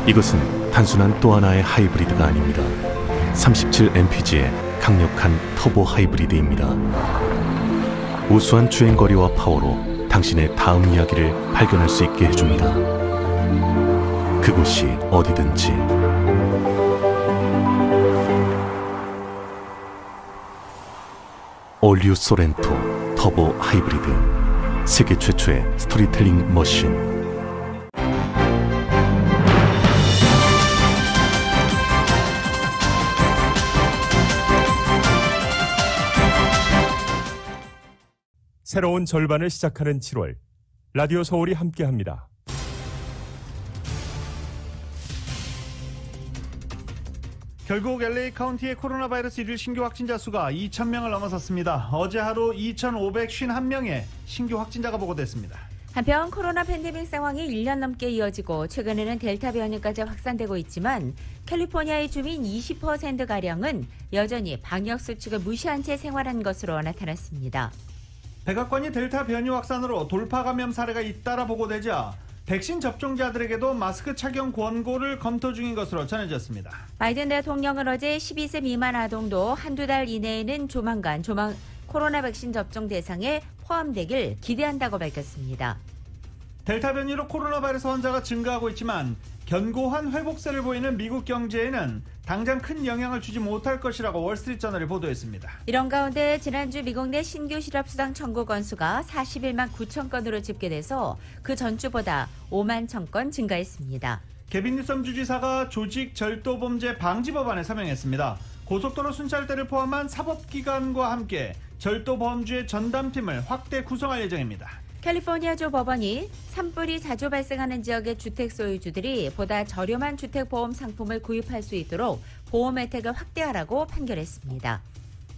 이것은 단순한 또 하나의 하이브리드가 아닙니다. 37mpg의 강력한 터보 하이브리드입니다. 우수한 주행거리와 파워로 당신의 다음 이야기를 발견할 수 있게 해줍니다. 그곳이 어디든지. 올류 소렌토 터보 하이브리드, 세계 최초의 스토리텔링 머신. 새로운 절반을 시작하는 7월, 라디오 서울이 함께합니다. 결국 LA 카운티의 코로나 바이러스 일일 신규 확진자 수가 2,000명을 넘어섰습니다. 어제 하루 2,551명의 신규 확진자가 보고됐습니다. 한편 코로나 팬데믹 상황이 1년 넘게 이어지고 최근에는 델타 변이까지 확산되고 있지만 캘리포니아의 주민 20%가량은 여전히 방역 수칙을 무시한 채 생활한 것으로 나타났습니다. 백악관이 델타 변이 확산으로 돌파 감염 사례가 잇따라 보고되자 백신 접종자들에게도 마스크 착용 권고를 검토 중인 것으로 전해졌습니다. 바이든 대통령은 어제 12세 미만 아동도 한두 달 이내에는 조만간 코로나 백신 접종 대상에 포함되길 기대한다고 밝혔습니다. 델타 변이로 코로나 바이러스 환자가 증가하고 있지만 견고한 회복세를 보이는 미국 경제에는 당장 큰 영향을 주지 못할 것이라고 월스트리트저널이 보도했습니다. 이런 가운데 지난주 미국 내 신규 실업수당 청구 건수가 41만 9천 건으로 집계돼서 그 전주보다 5만 1천 건 증가했습니다. 개빈 뉴섬 주지사가 조직 절도 범죄 방지 법안에 서명했습니다. 고속도로 순찰대를 포함한 사법기관과 함께 절도 범죄 전담팀을 확대 구성할 예정입니다. 캘리포니아주 법원이 산불이 자주 발생하는 지역의 주택 소유주들이 보다 저렴한 주택보험 상품을 구입할 수 있도록 보험 혜택을 확대하라고 판결했습니다.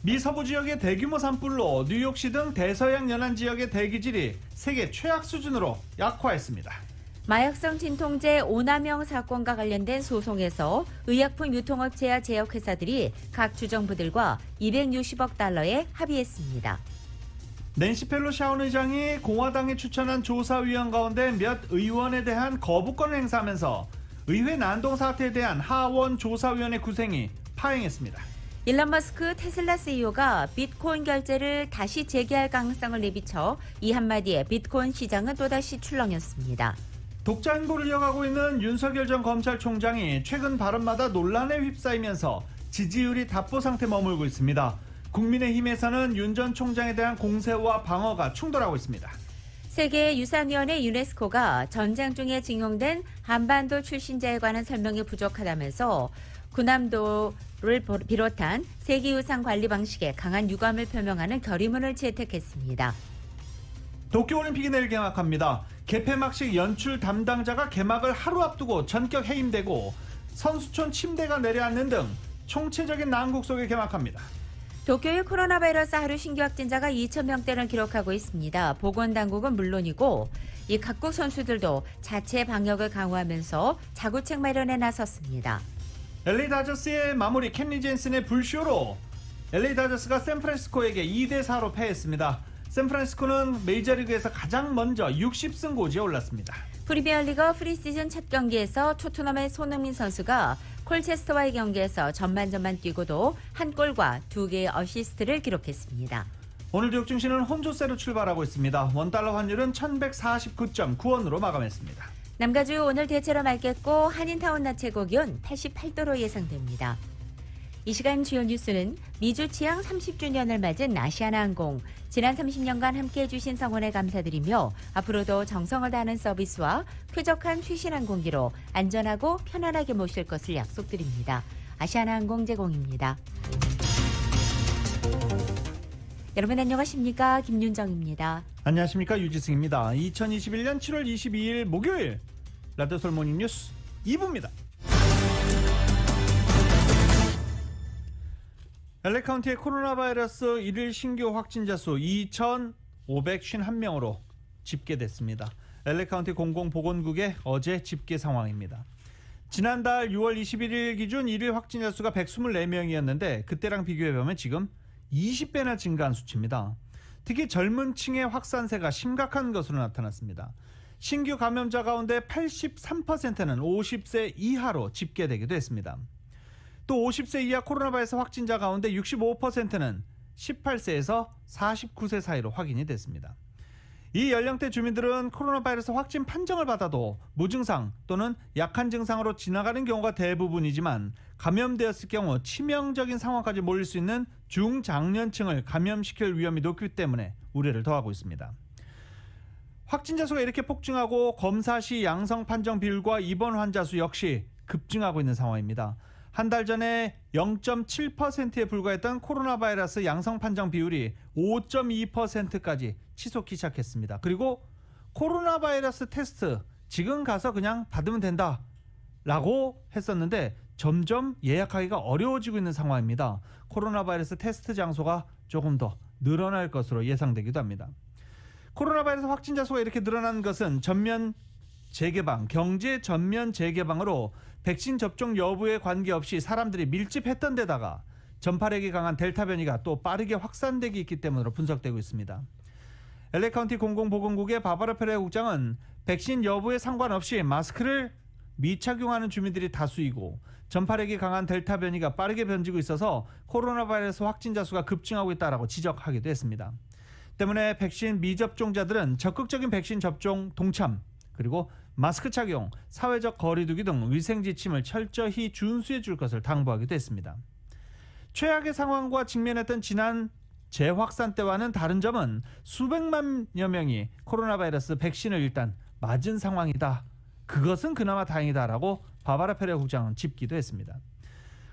미 서부 지역의 대규모 산불로 뉴욕시 등 대서양 연안 지역의 대기질이 세계 최악 수준으로 약화했습니다. 마약성 진통제 오남용 사건과 관련된 소송에서 의약품 유통업체와 제약회사들이 각 주정부들과 260억 달러에 합의했습니다. 낸시 펠로시 하원 의장이 공화당이 추천한 조사위원 가운데 몇 의원에 대한 거부권을 행사하면서 의회 난동 사태에 대한 하원 조사위원회 구성이 파행했습니다. 일론 머스크 테슬라 CEO가 비트코인 결제를 다시 재개할 가능성을 내비쳐 이 한마디에 비트코인 시장은 또다시 출렁였습니다. 독자 행보를 이어가고 있는 윤석열 전 검찰총장이 최근 발언마다 논란에 휩싸이면서 지지율이 답보 상태 머물고 있습니다. 국민의힘에서는 윤 전 총장에 대한 공세와 방어가 충돌하고 있습니다. 세계유산위원회 유네스코가 전쟁 중에 징용된 한반도 출신자에 관한 설명이 부족하다면서 군함도를 비롯한 세계유산 관리 방식에 강한 유감을 표명하는 결의문을 채택했습니다. 도쿄올림픽이 내일 개막합니다. 개폐막식 연출 담당자가 개막을 하루 앞두고 전격 해임되고 선수촌 침대가 내려앉는 등 총체적인 난국 속에 개막합니다. 도쿄의 코로나 바이러스 하루 신규 확진자가 2,000명대를 기록하고 있습니다. 보건당국은 물론이고 이 각국 선수들도 자체 방역을 강화하면서 자구책 마련에 나섰습니다. LA 다저스의 마무리 켄리 젠슨의 불쇼로 LA 다저스가 샌프란시스코에게 2대4로 패했습니다. 샌프란시스코는 메이저리그에서 가장 먼저 60승 고지에 올랐습니다. 프리미어리그 프리시즌 첫 경기에서 토트넘의 손흥민 선수가 콜체스터와의 경기에서 전반전만 뛰고도 한 골과 2개의 어시스트를 기록했습니다. 오늘 뉴욕 증시는 혼조세로 출발하고 있습니다. 원달러 환율은 1149.9원으로 마감했습니다. 남가주 오늘 대체로 맑겠고 한인타운 낮 최고 기온 88도로 예상됩니다. 이 시간 주요 뉴스는 미주 취항 30주년을 맞은 아시아나항공, 지난 30년간 함께해 주신 성원에 감사드리며 앞으로도 정성을 다하는 서비스와 쾌적한 최신 항공기로 안전하고 편안하게 모실 것을 약속드립니다. 아시아나항공 제공입니다. 여러분 안녕하십니까? 김윤정입니다. 안녕하십니까? 유지승입니다. 2021년 7월 22일 목요일 라디오 서울 모닝 뉴스 2부입니다. LA 카운티의 코로나 바이러스 일일 신규 확진자 수 2,551명으로 집계됐습니다. LA 카운티 공공보건국의 어제 집계 상황입니다. 지난달 6월 21일 기준 일일 확진자 수가 124명이었는데 그때랑 비교해보면 지금 20배나 증가한 수치입니다. 특히 젊은 층의 확산세가 심각한 것으로 나타났습니다. 신규 감염자 가운데 83%는 50세 이하로 집계되기도 했습니다. 또 50세 이하 코로나 바이러스 확진자 가운데 65%는 18세에서 49세 사이로 확인이 됐습니다. 이 연령대 주민들은 코로나 바이러스 확진 판정을 받아도 무증상 또는 약한 증상으로 지나가는 경우가 대부분이지만 감염되었을 경우 치명적인 상황까지 몰릴 수 있는 중장년층을 감염시킬 위험이 높기 때문에 우려를 더하고 있습니다. 확진자 수가 이렇게 폭증하고 검사 시 양성 판정 비율과 입원 환자 수 역시 급증하고 있는 상황입니다. 한 달 전에 0.7%에 불과했던 코로나 바이러스 양성 판정 비율이 5.2%까지 치솟기 시작했습니다. 그리고 코로나 바이러스 테스트 지금 가서 그냥 받으면 된다라고 했었는데 점점 예약하기가 어려워지고 있는 상황입니다. 코로나 바이러스 테스트 장소가 조금 더 늘어날 것으로 예상되기도 합니다. 코로나 바이러스 확진자 수가 이렇게 늘어난 것은 전면 재개방, 경제 전면 재개방으로 백신 접종 여부에 관계없이 사람들이 밀집했던 데다가 전파력이 강한 델타 변이가 또 빠르게 확산되기 있기 때문으로 분석되고 있습니다. LA 카운티 공공보건국의 바바라 페레 국장은 백신 여부에 상관없이 마스크를 미착용하는 주민들이 다수이고 전파력이 강한 델타 변이가 빠르게 번지고 있어서 코로나 바이러스 확진자 수가 급증하고 있다라고 지적하기도 했습니다. 때문에 백신 미접종자들은 적극적인 백신 접종 동참, 그리고 마스크 착용, 사회적 거리두기 등 위생 지침을 철저히 준수해 줄 것을 당부하기도 했습니다. 최악의 상황과 직면했던 지난 재확산 때와는 다른 점은 수백만여 명이 코로나 바이러스 백신을 일단 맞은 상황이다. 그것은 그나마 다행이다라고 바바라 페레 국장은 짚기도 했습니다.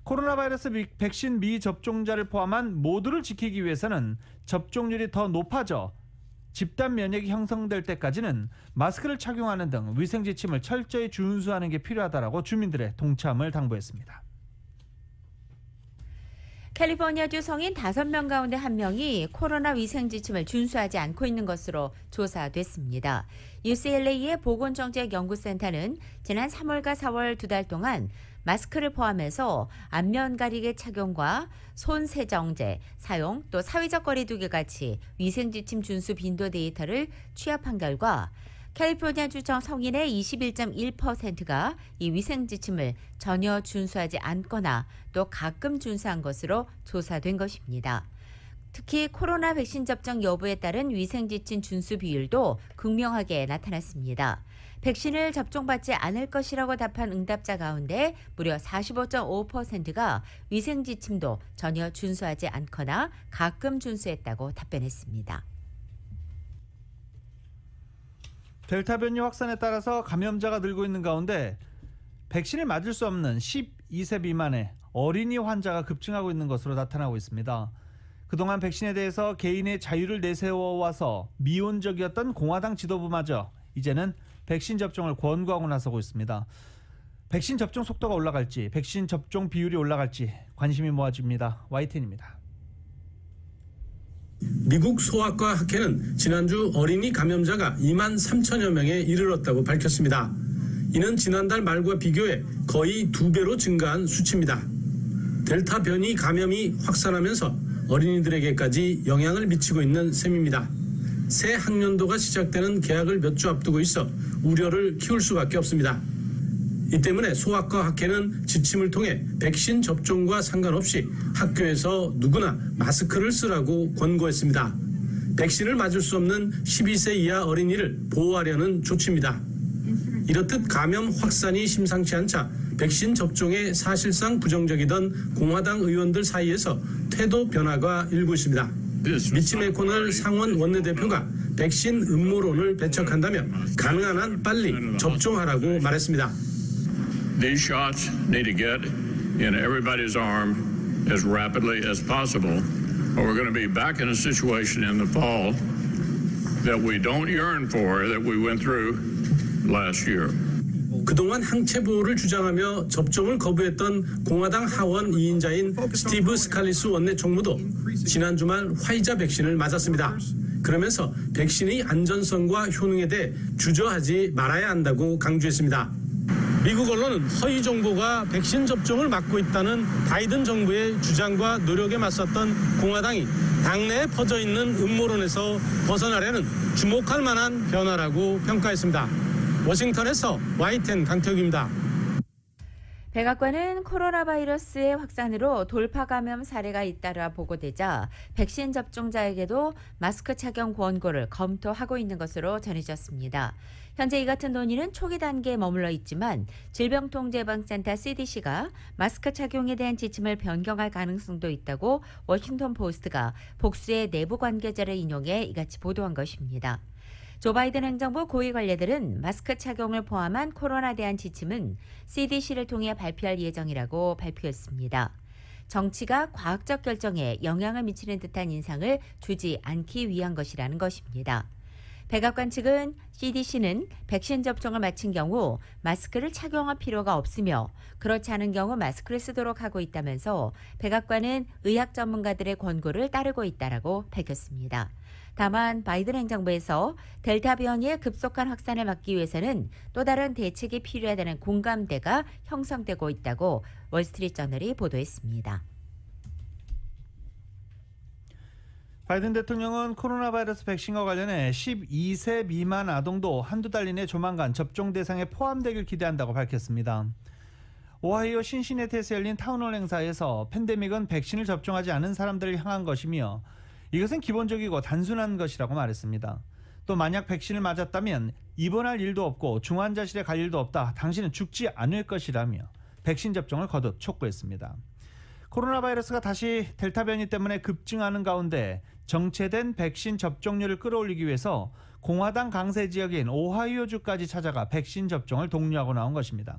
코로나 바이러스 백신 미접종자를 포함한 모두를 지키기 위해서는 접종률이 더 높아져 집단 면역이 형성될 때까지는 마스크를 착용하는 등 위생 지침을 철저히 준수하는 게 필요하다라고 주민들의 동참을 당부했습니다. 캘리포니아주 성인 5명 가운데 1명이 코로나 위생 지침을 준수하지 않고 있는 것으로 조사됐습니다. UCLA의 보건정책연구센터는 지난 3월과 4월 2달 동안 마스크를 포함해서 안면 가리개 착용과 손 세정제 사용, 또 사회적 거리두기 같이 위생 지침 준수 빈도 데이터를 취합한 결과 캘리포니아주청 성인의 21.1%가 이 위생 지침을 전혀 준수하지 않거나 또 가끔 준수한 것으로 조사된 것입니다. 특히 코로나 백신 접종 여부에 따른 위생 지침 준수 비율도 극명하게 나타났습니다. 백신을 접종받지 않을 것이라고 답한 응답자 가운데 무려 45.5%가 위생 지침도 전혀 준수하지 않거나 가끔 준수했다고 답변했습니다. 델타 변이 확산에 따라서 감염자가 늘고 있는 가운데 백신을 맞을 수 없는 12세 미만의 어린이 환자가 급증하고 있는 것으로 나타나고 있습니다. 그동안 백신에 대해서 개인의 자유를 내세워와서 미온적이었던 공화당 지도부마저 이제는 백신 접종을 권고하고 나서고 있습니다. 백신 접종 속도가 올라갈지, 백신 접종 비율이 올라갈지 관심이 모아집니다. YTN입니다. 미국 소아과 학회는 지난주 어린이 감염자가 2만 3천여 명에 이르렀다고 밝혔습니다. 이는 지난달 말과 비교해 거의 2배로 증가한 수치입니다. 델타 변이 감염이 확산하면서 어린이들에게까지 영향을 미치고 있는 셈입니다. 새 학년도가 시작되는 개학을 몇 주 앞두고 있어 우려를 키울 수밖에 없습니다. 이 때문에 소아과 학회는 지침을 통해 백신 접종과 상관없이 학교에서 누구나 마스크를 쓰라고 권고했습니다. 백신을 맞을 수 없는 12세 이하 어린이를 보호하려는 조치입니다. 이렇듯 감염 확산이 심상치 않자 백신 접종에 사실상 부정적이던 공화당 의원들 사이에서 태도 변화가 일고 있습니다. 미치 메코넬 상원 원내대표가 백신 음모론을 배척한다며 가능한 한 빨리 접종하라고 말했습니다. These shots need to get in everybody's arm as rapidly as possible, or we're going to be back in a situation in the fall that we don't yearn for, that we went through last year. 그동안 항체 보호를 주장하며 접종을 거부했던 공화당 하원 2인자인 스티브 스칼리스 원내 총무도 지난 주말 화이자 백신을 맞았습니다. 그러면서 백신의 안전성과 효능에 대해 주저하지 말아야 한다고 강조했습니다. 미국 언론은 허위 정보가 백신 접종을 막고 있다는 바이든 정부의 주장과 노력에 맞섰던 공화당이 당내에 퍼져 있는 음모론에서 벗어나려는 주목할 만한 변화라고 평가했습니다. 워싱턴에서 YTN 강태욱입니다. 백악관은 코로나 바이러스의 확산으로 돌파 감염 사례가 잇따라 보고되자 백신 접종자에게도 마스크 착용 권고를 검토하고 있는 것으로 전해졌습니다. 현재 이 같은 논의는 초기 단계에 머물러 있지만 질병통제예방센터 CDC가 마스크 착용에 대한 지침을 변경할 가능성도 있다고 워싱턴 포스트가 복수의 내부 관계자를 인용해 이같이 보도한 것입니다. 조 바이든 행정부 고위 관료들은 마스크 착용을 포함한 코로나에 대한 지침은 CDC를 통해 발표할 예정이라고 발표했습니다. 정치가 과학적 결정에 영향을 미치는 듯한 인상을 주지 않기 위한 것이라는 것입니다. 백악관 측은 CDC는 백신 접종을 마친 경우 마스크를 착용할 필요가 없으며 그렇지 않은 경우 마스크를 쓰도록 하고 있다면서 백악관은 의학 전문가들의 권고를 따르고 있다라고 밝혔습니다. 다만 바이든 행정부에서 델타 변이의 급속한 확산을 막기 위해서는 또 다른 대책이 필요하다는 공감대가 형성되고 있다고 월스트리트저널이 보도했습니다. 바이든 대통령은 코로나 바이러스 백신과 관련해 12세 미만 아동도 한두 달 이내 조만간 접종 대상에 포함되길 기대한다고 밝혔습니다. 오하이오 신시내티에서 열린 타운홀 행사에서 팬데믹은 백신을 접종하지 않은 사람들을 향한 것이며 이것은 기본적이고 단순한 것이라고 말했습니다. 또 만약 백신을 맞았다면 입원할 일도 없고 중환자실에 갈 일도 없다. 당신은 죽지 않을 것이라며 백신 접종을 거듭 촉구했습니다. 코로나 바이러스가 다시 델타 변이 때문에 급증하는 가운데 정체된 백신 접종률을 끌어올리기 위해서 공화당 강세 지역인 오하이오주까지 찾아가 백신 접종을 독려하고 나온 것입니다.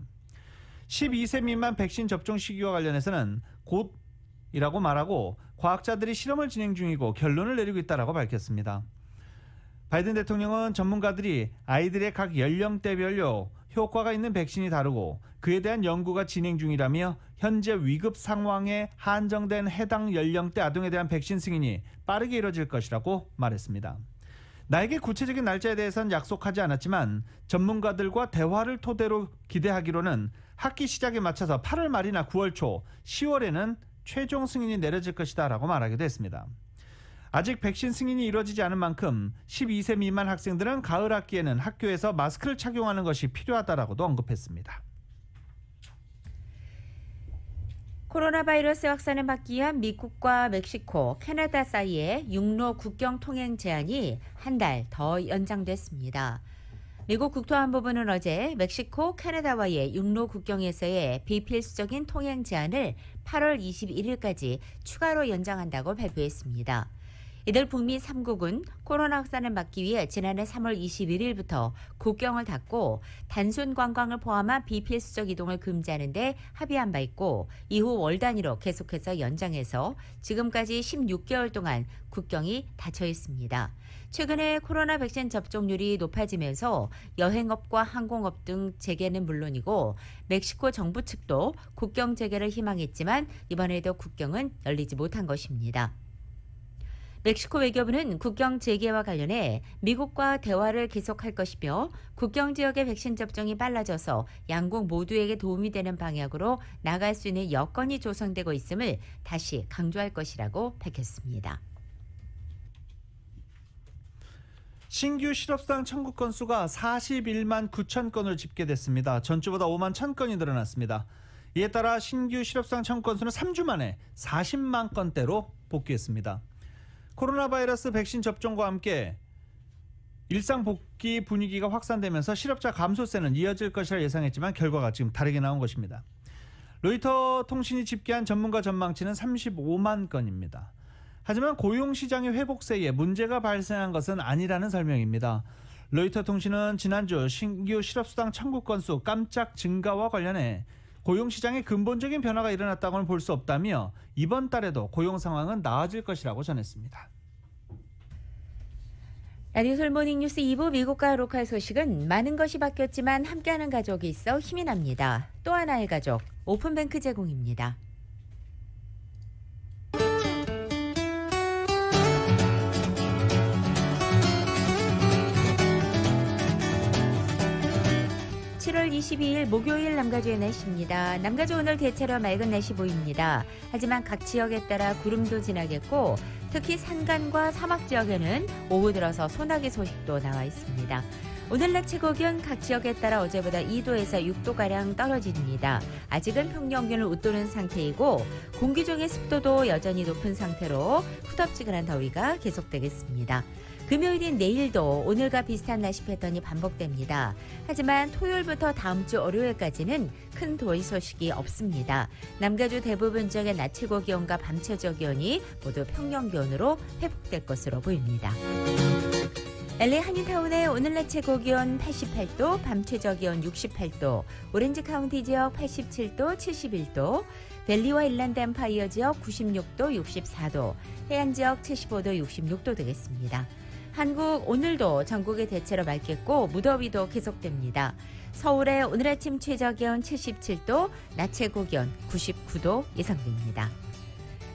12세 미만 백신 접종 시기와 관련해서는 곧이라고 말하고 과학자들이 실험을 진행 중이고 결론을 내리고 있다고 밝혔습니다. 바이든 대통령은 전문가들이 아이들의 각 연령대별로 효과가 있는 백신이 다르고 그에 대한 연구가 진행 중이라며 현재 위급 상황에 한정된 해당 연령대 아동에 대한 백신 승인이 빠르게 이뤄질 것이라고 말했습니다. 나에게 구체적인 날짜에 대해서는 약속하지 않았지만 전문가들과 대화를 토대로 기대하기로는 학기 시작에 맞춰서 8월 말이나 9월 초, 10월에는 최종 승인이 내려질 것이다 라고 말하기도 했습니다. 아직 백신 승인이 이루어지지 않은 만큼 12세 미만 학생들은 가을 학기에는 학교에서 마스크를 착용하는 것이 필요하다라고도 언급했습니다. 코로나 바이러스 확산을 막기 위한 미국과 멕시코, 캐나다 사이의 육로 국경 통행 제한이 한 달 더 연장됐습니다. 미국 국토안보부는 어제 멕시코, 캐나다와의 육로 국경에서의 비필수적인 통행 제한을 8월 21일까지 추가로 연장한다고 발표했습니다. 이들 북미 3국은 코로나 확산을 막기 위해 지난해 3월 21일부터 국경을 닫고 단순 관광을 포함한 비필수적 이동을 금지하는 데 합의한 바 있고 이후 월 단위로 계속해서 연장해서 지금까지 16개월 동안 국경이 닫혀 있습니다. 최근에 코로나 백신 접종률이 높아지면서 여행업과 항공업 등 재개는 물론이고 멕시코 정부 측도 국경 재개를 희망했지만 이번에도 국경은 열리지 못한 것입니다. 멕시코 외교부는 국경 재개와 관련해 미국과 대화를 계속할 것이며 국경 지역의 백신 접종이 빨라져서 양국 모두에게 도움이 되는 방향으로 나갈 수 있는 여건이 조성되고 있음을 다시 강조할 것이라고 밝혔습니다. 신규 실업수당 청구 건수가 41만 9천 건으로 집계됐습니다. 전주보다 5만 1천 건이 늘어났습니다. 이에 따라 신규 실업수당 청구 건수는 3주 만에 40만 건대로 복귀했습니다. 코로나 바이러스 백신 접종과 함께 일상 복귀 분위기가 확산되면서 실업자 감소세는 이어질 것이라 예상했지만 결과가 지금 다르게 나온 것입니다. 로이터 통신이 집계한 전문가 전망치는 35만 건입니다. 하지만 고용시장의 회복세에 문제가 발생한 것은 아니라는 설명입니다. 로이터 통신은 지난주 신규 실업수당 청구 건수 깜짝 증가와 관련해 고용시장에 근본적인 변화가 일어났다고는 볼 수 없다며 이번 달에도 고용 상황은 나아질 것이라고 전했습니다. 라디오 솔모닝뉴스 2부 미국과 로컬 소식은 많은 것이 바뀌었지만 함께하는 가족이 있어 힘이 납니다. 또 하나의 가족, 오픈뱅크 제공입니다. 1월 22일 목요일 남가주의 날씨입니다. 남가주 오늘 대체로 맑은 날씨 보입니다. 하지만 각 지역에 따라 구름도 지나겠고 특히 산간과 사막 지역에는 오후 들어서 소나기 소식도 나와 있습니다. 오늘 낮 최고 기온 각 지역에 따라 어제보다 2도에서 6도가량 떨어집니다. 아직은 평년균을 웃도는 상태이고 공기 중의 습도도 여전히 높은 상태로 후덥지근한 더위가 계속되겠습니다. 금요일인 내일도 오늘과 비슷한 날씨 패턴이 반복됩니다. 하지만 토요일부터 다음 주 월요일까지는 큰 더위 소식이 없습니다. 남가주 대부분 지역의 낮 최고 기온과 밤 최저 기온이 모두 평년 기온으로 회복될 것으로 보입니다. LA 한인타운의 오늘 낮 최고 기온 88도, 밤 최저 기온 68도, 오렌지 카운티 지역 87도, 71도, 밸리와 일랜드 엠파이어 지역 96도, 64도, 해안 지역 75도, 66도 되겠습니다. 한국 오늘도 전국이 대체로 맑겠고 무더위도 계속됩니다. 서울의 오늘 아침 최저 기온 77도, 낮 최고 기온 99도 예상됩니다.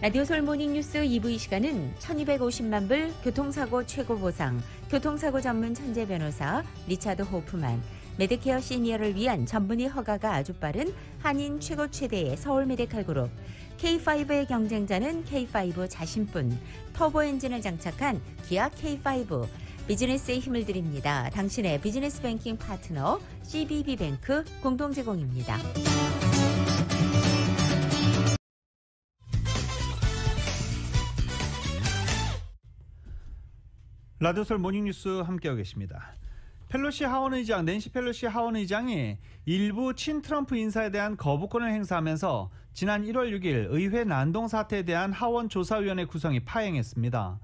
라디오 서울 모닝뉴스 2부 이 시간은 1250만 불 교통사고 최고 보상, 교통사고 전문 천재 변호사 리차드 호프만, 메디케어 시니어를 위한 전문의 허가가 아주 빠른 한인 최고 최대의 서울 메디칼 그룹, K5의 경쟁자는 K5 자신뿐, 터보 엔진을 장착한 기아 K5, 비즈니스에 힘을 드립니다. 당신의 비즈니스 뱅킹 파트너 CBB뱅크 공동 제공입니다. 라디오 서울 모닝뉴스 함께하고 계십니다. 펠로시 하원의장, 낸시 펠로시 하원의장이 일부 친트럼프 인사에 대한 거부권을 행사하면서 지난 1월 6일 의회 난동 사태에 대한 하원 조사위원회 구성이 파행했습니다.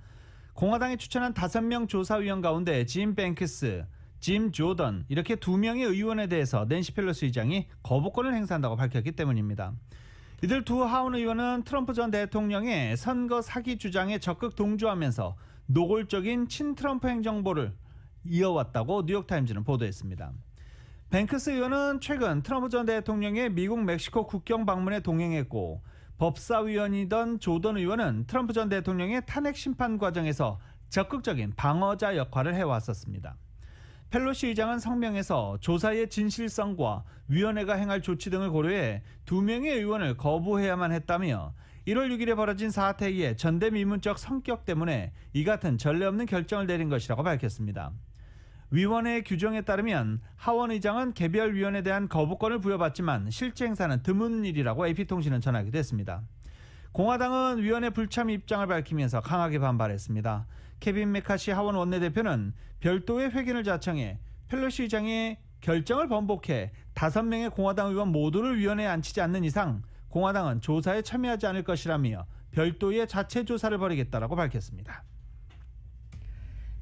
공화당이 추천한 5명 조사위원 가운데 짐 뱅크스, 짐 조던 이렇게 2명의 의원에 대해서 낸시 펠로시 의장이 거부권을 행사한다고 밝혔기 때문입니다. 이들 두 하원 의원은 트럼프 전 대통령의 선거 사기 주장에 적극 동조하면서 노골적인 친트럼프 행정보를 이어왔다고 뉴욕타임즈는 보도했습니다. 뱅크스 의원은 최근 트럼프 전 대통령의 미국 멕시코 국경 방문에 동행했고 법사위원이던 조던 의원은 트럼프 전 대통령의 탄핵 심판 과정에서 적극적인 방어자 역할을 해왔었습니다. 펠로시 의장은 성명에서 조사의 진실성과 위원회가 행할 조치 등을 고려해 2명의 의원을 거부해야만 했다며 1월 6일에 벌어진 사태의 전대미문적 성격 때문에 이 같은 전례 없는 결정을 내린 것이라고 밝혔습니다. 위원회의 규정에 따르면 하원 의장은 개별 위원에 대한 거부권을 부여받지만 실제 행사는 드문 일이라고 AP통신은 전하기도 했습니다. 공화당은 위원회 불참 입장을 밝히면서 강하게 반발했습니다. 케빈 메카시 하원 원내대표는 별도의 회견을 자청해 펠로시 의장의 결정을 번복해 5명의 공화당 의원 모두를 위원회에 앉히지 않는 이상 공화당은 조사에 참여하지 않을 것이라며 별도의 자체 조사를 벌이겠다라고 밝혔습니다.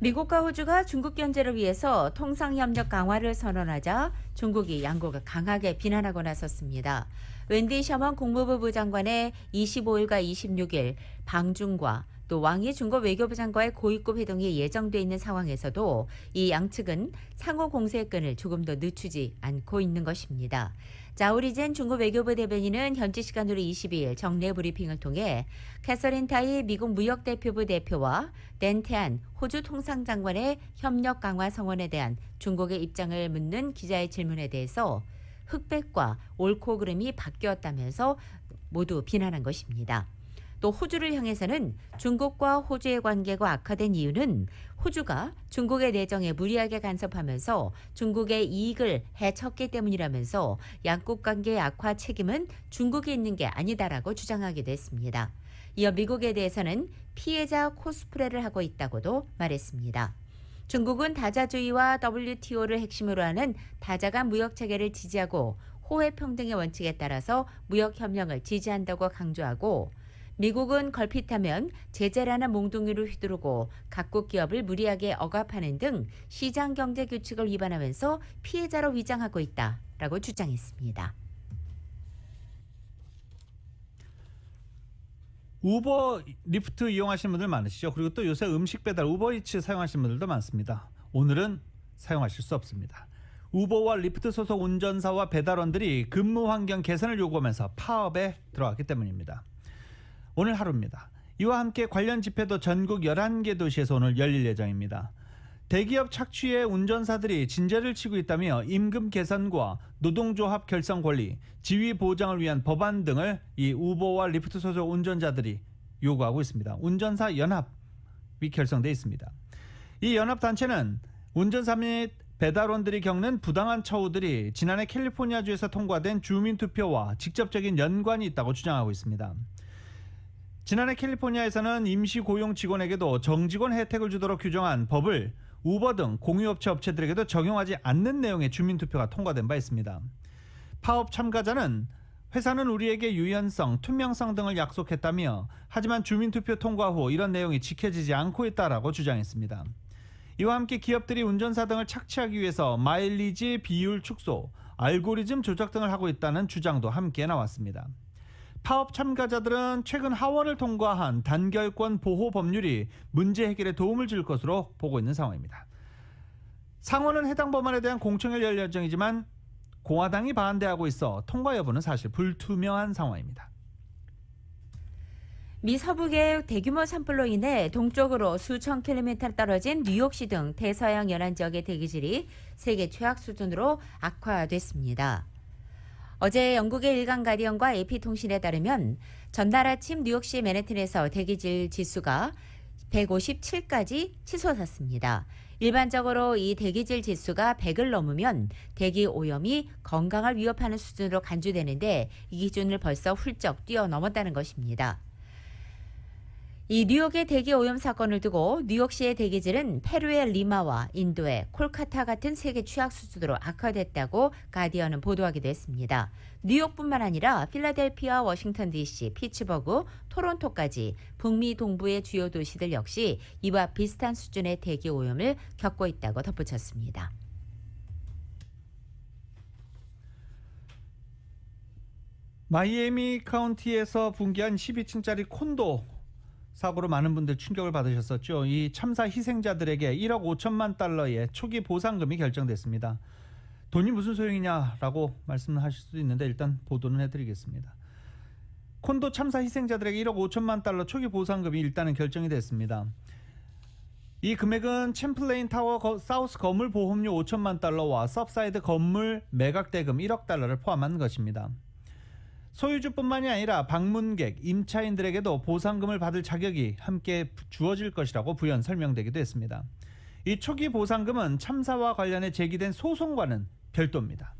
미국과 호주가 중국 견제를 위해서 통상협력 강화를 선언하자 중국이 양국을 강하게 비난하고 나섰습니다. 웬디 셔먼 국무부 부장관의 25일과 26일 방중과 또 왕이 중국 외교부 장과의 고위급 회동이 예정돼 있는 상황에서도 이 양측은 상호 공세의 끈을 조금 더 늦추지 않고 있는 것입니다. 자오리젠 중국 외교부 대변인은 현지 시간으로 22일 정례 브리핑을 통해 캐서린 타이 미국 무역대표부 대표와 댄태안 호주 통상장관의 협력 강화 성원에 대한 중국의 입장을 묻는 기자의 질문에 대해서 흑백과 옳고 그름이 바뀌었다면서 모두 비난한 것입니다. 또 호주를 향해서는 중국과 호주의 관계가 악화된 이유는 호주가 중국의 내정에 무리하게 간섭하면서 중국의 이익을 해쳤기 때문이라면서 양국 관계의 악화 책임은 중국에 있는 게 아니다라고 주장하기도 했습니다. 이어 미국에 대해서는 피해자 코스프레를 하고 있다고도 말했습니다. 중국은 다자주의와 WTO를 핵심으로 하는 다자간 무역체계를 지지하고 호혜평등의 원칙에 따라서 무역협력을 지지한다고 강조하고 미국은 걸핏하면 제재라는 몽둥이로 휘두르고 각국 기업을 무리하게 억압하는 등 시장경제 규칙을 위반하면서 피해자로 위장하고 있다라고 주장했습니다. 우버, 리프트 이용하시는 분들 많으시죠. 그리고 또 요새 음식 배달 우버이츠 사용하시는 분들도 많습니다. 오늘은 사용하실 수 없습니다. 우버와 리프트 소속 운전사와 배달원들이 근무 환경 개선을 요구하면서 파업에 들어갔기 때문입니다. 오늘 하루입니다. 이와 함께 관련 집회도 전국 11개 도시에서 오늘 열릴 예정입니다. 대기업 착취에 운전사들이 진저를 치고 있다며 임금 개선과 노동조합 결성 권리, 지위 보장을 위한 법안 등을 이 우버와 리프트 소속 운전자들이 요구하고 있습니다. 운전사 연합이 결성돼 있습니다. 이 연합단체는 운전사 및 배달원들이 겪는 부당한 처우들이 지난해 캘리포니아주에서 통과된 주민투표와 직접적인 연관이 있다고 주장하고 있습니다. 지난해 캘리포니아에서는 임시 고용 직원에게도 정직원 혜택을 주도록 규정한 법을 우버 등 공유업체 업체들에게도 적용하지 않는 내용의 주민투표가 통과된 바 있습니다. 파업 참가자는 회사는 우리에게 유연성, 투명성 등을 약속했다며 하지만 주민투표 통과 후 이런 내용이 지켜지지 않고 있다라고 주장했습니다. 이와 함께 기업들이 운전사 등을 착취하기 위해서 마일리지 비율 축소, 알고리즘 조작 등을 하고 있다는 주장도 함께 나왔습니다. 파업 참가자들은 최근 하원을 통과한 단결권 보호 법률이 문제 해결에 도움을 줄 것으로 보고 있는 상황입니다. 상원은 해당 법안에 대한 공청회를 열 예정이지만 공화당이 반대하고 있어 통과 여부는 사실 불투명한 상황입니다. 미 서부의 대규모 산불로 인해 동쪽으로 수천 킬로미터 떨어진 뉴욕시 등 대서양 연안 지역의 대기질이 세계 최악 수준으로 악화됐습니다. 어제 영국의 일간 가디언과 AP통신에 따르면 전날 아침 뉴욕시 맨해튼에서 대기질 지수가 157까지 치솟았습니다. 일반적으로 이 대기질 지수가 100을 넘으면 대기 오염이 건강을 위협하는 수준으로 간주되는데 이 기준을 벌써 훌쩍 뛰어넘었다는 것입니다. 이 뉴욕의 대기 오염 사건을 두고 뉴욕시의 대기질은 페루의 리마와 인도의 콜카타 같은 세계 최악 수준으로 악화됐다고 가디언은 보도하기도 했습니다. 뉴욕뿐만 아니라 필라델피아, 워싱턴 DC, 피츠버그, 토론토까지 북미 동부의 주요 도시들 역시 이와 비슷한 수준의 대기 오염을 겪고 있다고 덧붙였습니다. 마이애미 카운티에서 붕괴한 12층짜리 콘도 사고로 많은 분들 충격을 받으셨었죠. 이 참사 희생자들에게 1억 5천만 달러의 초기 보상금이 결정됐습니다. 돈이 무슨 소용이냐라고 말씀하실 수도 있는데 일단 보도는 해드리겠습니다. 콘도 참사 희생자들에게 1억 5천만 달러 초기 보상금이 일단은 결정이 됐습니다. 이 금액은 챔플레인 타워 사우스 건물 보험료 5천만 달러와 서브사이드 건물 매각 대금 1억 달러를 포함한 것입니다. 소유주뿐만이 아니라 방문객, 임차인들에게도 보상금을 받을 자격이 함께 주어질 것이라고 부연 설명되기도 했습니다. 이 초기 보상금은 참사와 관련해 제기된 소송과는 별도입니다.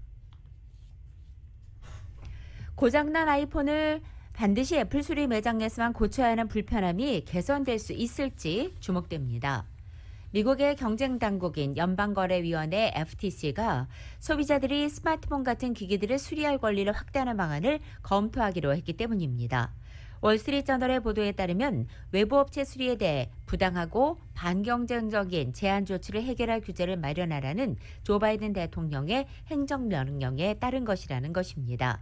고장난 아이폰을 반드시 애플 수리 매장에서만 고쳐야 하는 불편함이 개선될 수 있을지 주목됩니다. 미국의 경쟁당국인 연방거래위원회 FTC가 소비자들이 스마트폰 같은 기기들을 수리할 권리를 확대하는 방안을 검토하기로 했기 때문입니다. 월스트리트저널의 보도에 따르면 외부업체 수리에 대해 부당하고 반경쟁적인 제한 조치를 해결할 규제를 마련하라는 조 바이든 대통령의 행정명령에 따른 것이라는 것입니다.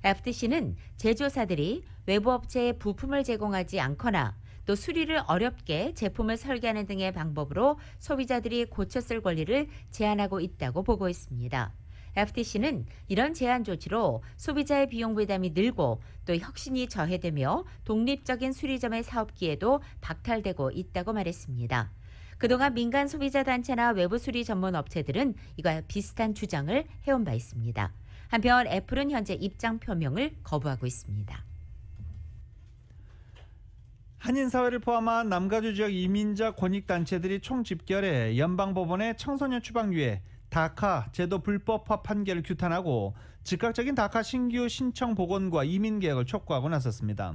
FTC는 제조사들이 외부업체에 부품을 제공하지 않거나 또 수리를 어렵게 제품을 설계하는 등의 방법으로 소비자들이 고쳐 쓸 권리를 제한하고 있다고 보고 있습니다. FTC는 이런 제한 조치로 소비자의 비용 부담이 늘고 또 혁신이 저해되며 독립적인 수리점의 사업 기회도 박탈되고 있다고 말했습니다. 그동안 민간 소비자 단체나 외부 수리 전문 업체들은 이와 비슷한 주장을 해온 바 있습니다. 한편 애플은 현재 입장 표명을 거부하고 있습니다. 한인사회를 포함한 남가주 지역 이민자 권익단체들이 총집결해 연방법원의 청소년 추방유예 다카 제도 불법화 판결을 규탄하고 즉각적인 다카 신규 신청 복원과 이민 개혁을 촉구하고 나섰습니다.